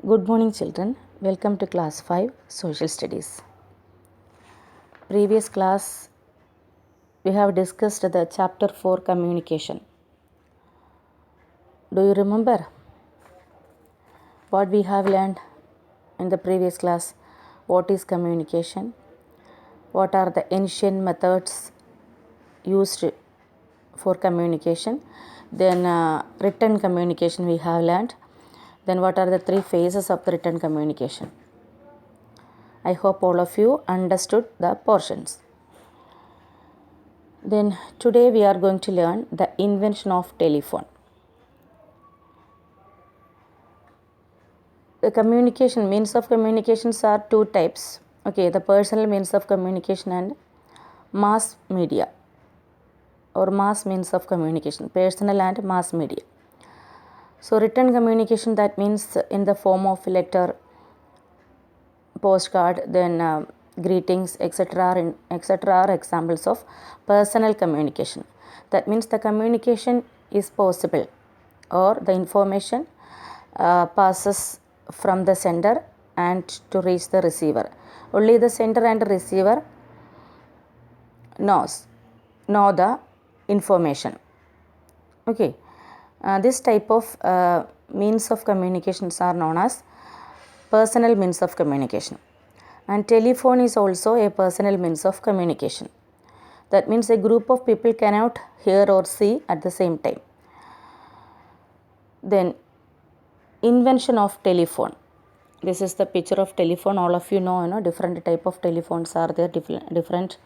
Good morning, children. Welcome to class 5 Social Studies. Previous class we have discussed the chapter 4 communication. Do you remember what we have learned in the previous class? What is communication? What are the ancient methods used for communication? Then written communication we have learned. Then what are the three phases of the written communication? I hope all of you understood the portions. Then today we are going to learn the invention of telephone. The communication means of communications are two types. Okay, the personal means of communication and mass media or mass means of communication, personal and mass media. So written communication, that means in the form of letter, postcard, then greetings, etc. are examples of personal communication. That means the communication is possible or the information passes from the sender and to reach the receiver. Only the sender and receiver know the information. Okay, this type of means of communications are known as personal means of communication, and telephone is also a personal means of communication. That means a group of people cannot hear or see at the same time. Then invention of telephone. This is the picture of telephone. All of you know, different type of telephones are there, different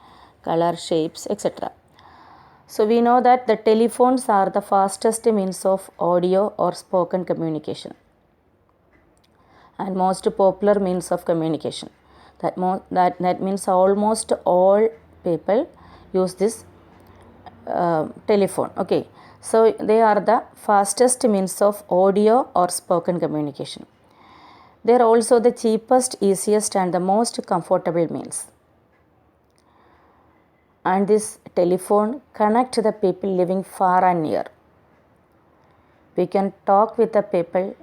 color, shapes, etc. So we know that the telephones are the fastest means of audio or spoken communication and most popular means of communication. That means almost all people use this telephone. Okay, so they are the fastest means of audio or spoken communication. They are also the cheapest, easiest and the most comfortable means. And this telephone connects the people living far and near. We can talk with the people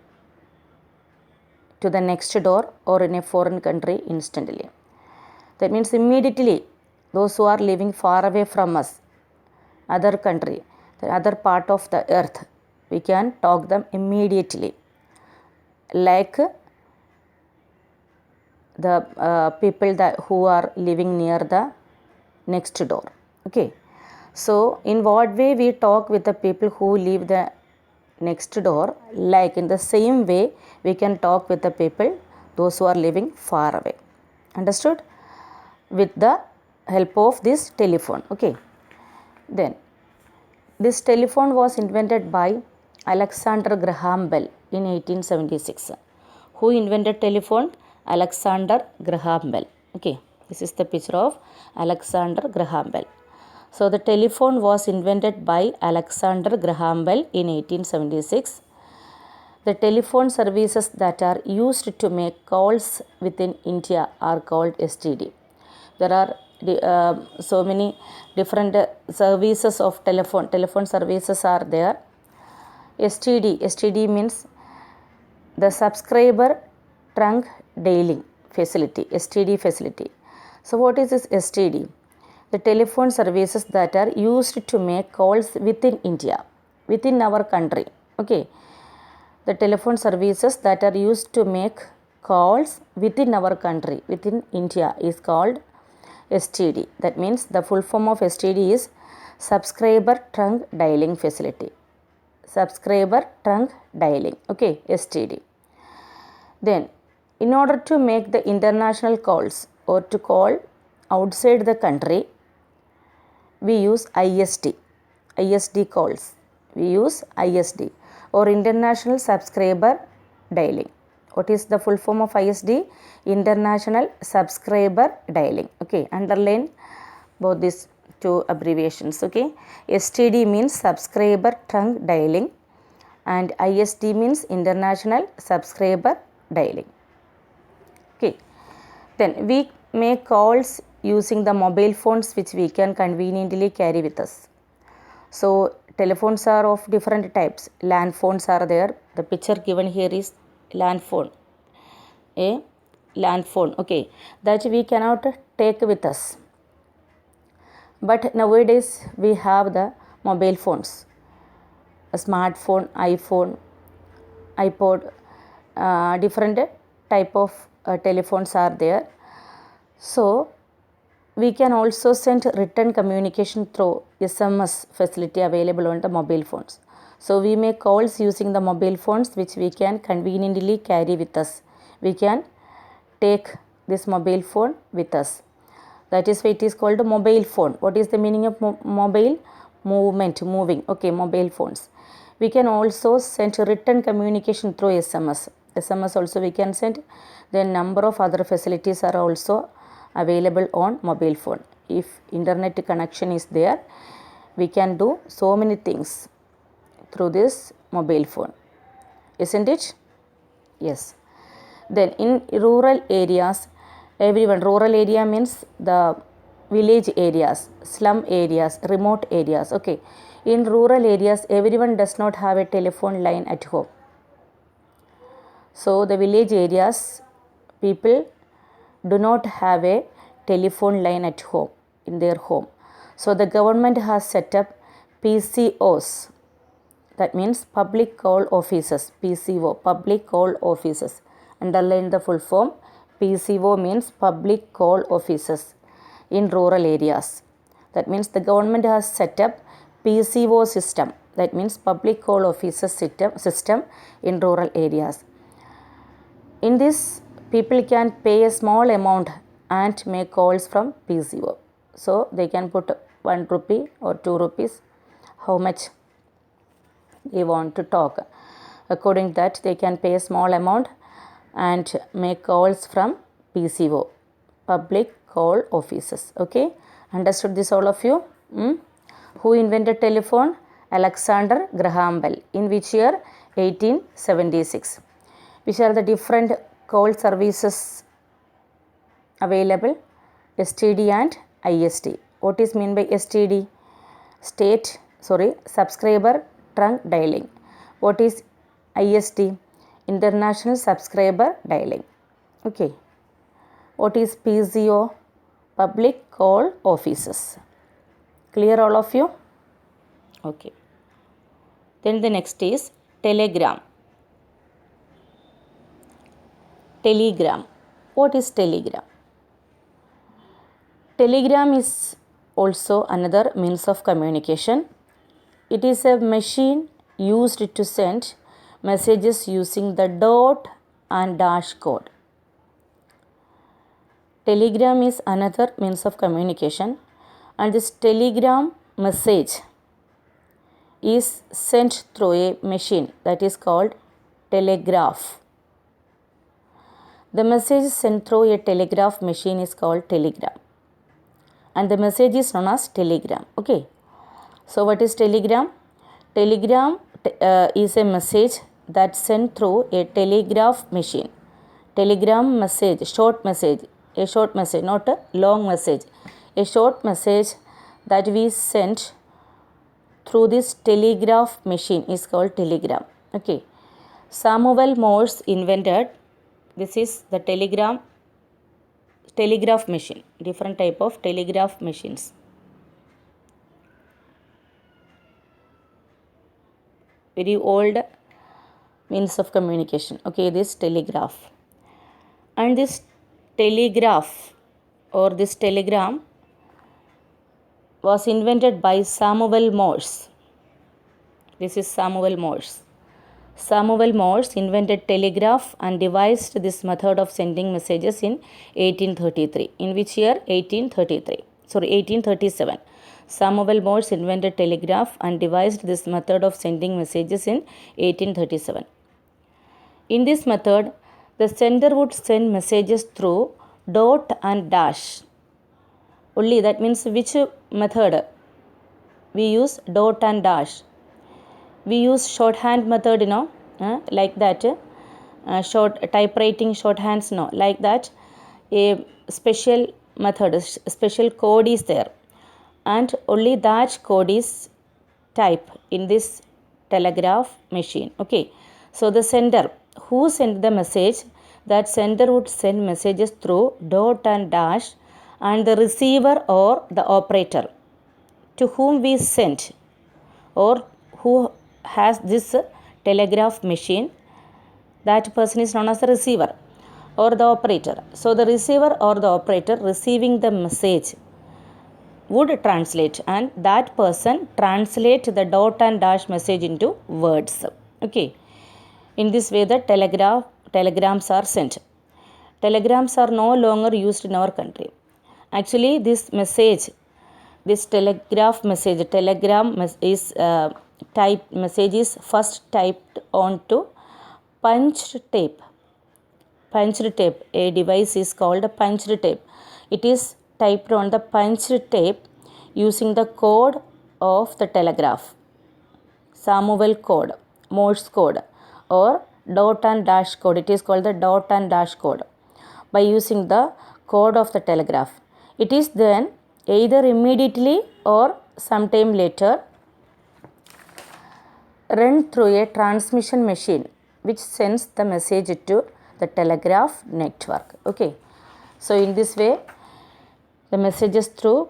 to the next door or in a foreign country instantly. That means immediately those who are living far away from us, other country, the other part of the earth, we can talk them immediately, like the people who are living near the next door. Okay, so in what way we talk with the people who live the next door, like in the same way we can talk with the people those who are living far away. Understood? With the help of this telephone. Okay, then this telephone was invented by Alexander Graham Bell in 1876. Who invented telephone? Alexander Graham Bell. Okay, this is the picture of Alexander Graham Bell. So the telephone was invented by Alexander Graham Bell in 1876. The telephone services that are used to make calls within India are called STD. There are so many different services of telephone services are there. STD means the subscriber trunk dialing facility, STD facility. So what is this STD? The telephone services that are used to make calls within India, within our country. Okay, the telephone services that are used to make calls within our country, within India, is called STD. That means the full form of STD is subscriber trunk dialing facility. Subscriber trunk dialing. Okay, STD. Then, in order to make the international calls or to call outside the country, we use ISD calls. We use ISD or international subscriber dialing. What is the full form of ISD? International subscriber dialing. Okay, underline both these two abbreviations. Okay, STD means subscriber trunk dialing and ISD means international subscriber dialing. Okay, then we make calls using the mobile phones which we can conveniently carry with us. So telephones are of different types. Land phones are there. The picture given here is land phone. a land phone, okay, that we cannot take with us. But nowadays we have the mobile phones, a smartphone, iPhone, iPod, different type of telephones are there. So we can also send written communication through SMS facility available on the mobile phones. So we make calls using the mobile phones, which we can conveniently carry with us. We can take this mobile phone with us. That is why it is called a mobile phone. What is the meaning of mobile? Movement, moving. Okay, mobile phones. We can also send written communication through SMS. SMS also we can send. Then number of other facilities are also available on mobile phone. If internet connection is there, we can do so many things through this mobile phone, isn't it? Yes. Then in rural areas, everyone, rural area means the village areas, slum areas, remote areas, okay. In rural areas, everyone does not have a telephone line at home. So the village areas, people do not have a telephone line at home, in their home. So the government has set up PCOs, that means public call offices, PCO, public call offices. Underline the full form. PCO means public call offices in rural areas. That means the government has set up PCO system, that means public call offices system in rural areas. In this, people can pay a small amount and make calls from PCO. So they can put 1 rupee or 2 rupees, how much they want to talk. According to that, they can pay a small amount and make calls from PCO, public call offices. Okay, understood this all of you? Who invented telephone? Alexander Graham Bell. In which year? 1876. Which are the different call services available? STD and ISD. What is meant by STD? Subscriber trunk dialing. What is ISD? International subscriber dialing. Okay. What is PCO? Public call offices. Clear all of you? Okay. Then the next is telegram. Telegram. What is telegram? Telegram is also another means of communication. It is a machine used to send messages using the dot and dash code. Telegram is another means of communication, and this telegram message is sent through a machine that is called telegraph. The message sent through a telegraph machine is called telegram, and the message is known as telegram. Okay. So what is telegram? Telegram is a message that sent through a telegraph machine. Telegram message, short message, a short message, not a long message. A short message that we sent through this telegraph machine is called telegram. Okay. Samuel Morse invented, this is the telegraph machine, different type of telegraph machines. Very old means of communication. Okay, this telegraph. And this telegraph or this telegram was invented by Samuel Morse. This is Samuel Morse. Samuel Morse invented telegraph and devised this method of sending messages in 1833. In which year? 1837. Samuel Morse invented telegraph and devised this method of sending messages in 1837. In this method, the sender would send messages through dot and dash. Only that means which method? We use dot and dash. We use shorthand method, like that. Typewriting shorthands, like that. A special method, special code is there, and only that code is type in this telegraph machine. Okay. So the sender who sent the message that sender would send messages through dot and dash, and the receiver or the operator to whom we sent or who has this telegraph machine, that person is known as the receiver or the operator. So the receiver or the operator receiving the message would translate, and that person translate the dot and dash message into words. Okay. In this way the telegrams are sent. Telegrams are no longer used in our country. Actually this message, this telegram is message is first typed onto punched tape. A device is called a punched tape. It is typed on the punched tape using the code of the telegraph, Samuel code, Morse code, or dot and dash code. It is called the dot and dash code. By using the code of the telegraph, it is then either immediately or sometime later run through a transmission machine which sends the message to the telegraph network. Okay. So in this way the messages through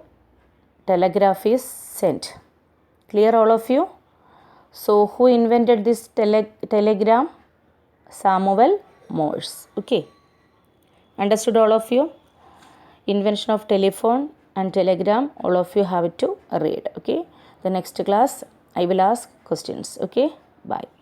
telegraph is sent. Clear all of you? So who invented this telegram? Samuel Morse. Okay. Understood all of you? Invention of telephone and telegram, all of you have to read. Okay. The next class I will ask questions. Okay. Bye.